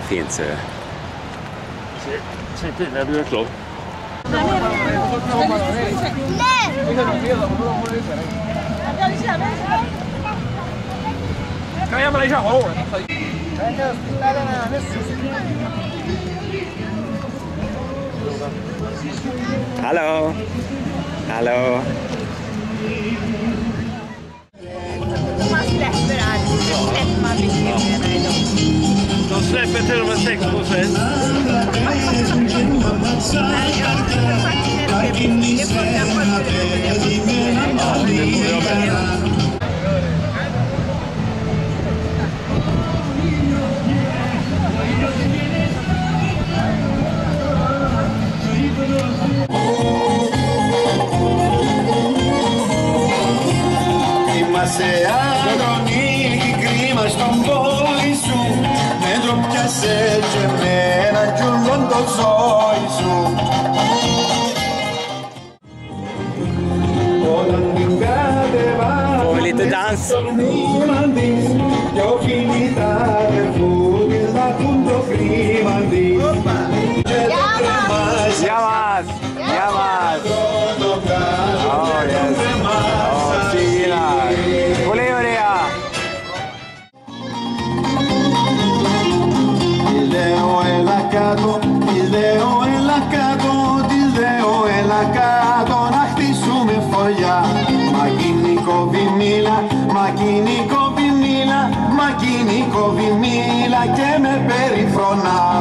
fint så. Sätt dig när du är klar. Kan jag bara köra håret? Hallå! Hallå! Man släpper allt, släpper man mycket mer idag. De släpper till och med 6%. Είμαστε άδρονοι και κρίμα στον πόδι σου. Με ντροπιάσες και εμένα κι όλον το ζώη σου. Όταν την κατεβάζω lite dans. νήμα της κι όχι νητάτε φούγες να πουν το κρίμα της. Και δεν κρεμάζει Yamas! Yamas! Oh yes! Oh, Sina! Olé, olé! Έλα κάτω, έλα κάτω, έλα κάτω να χτίσουμε φωλιά. Μακίνη κόβει μήλα, μακίνη κόβει μήλα, μακίνη κόβει μήλα και με περιφρονά.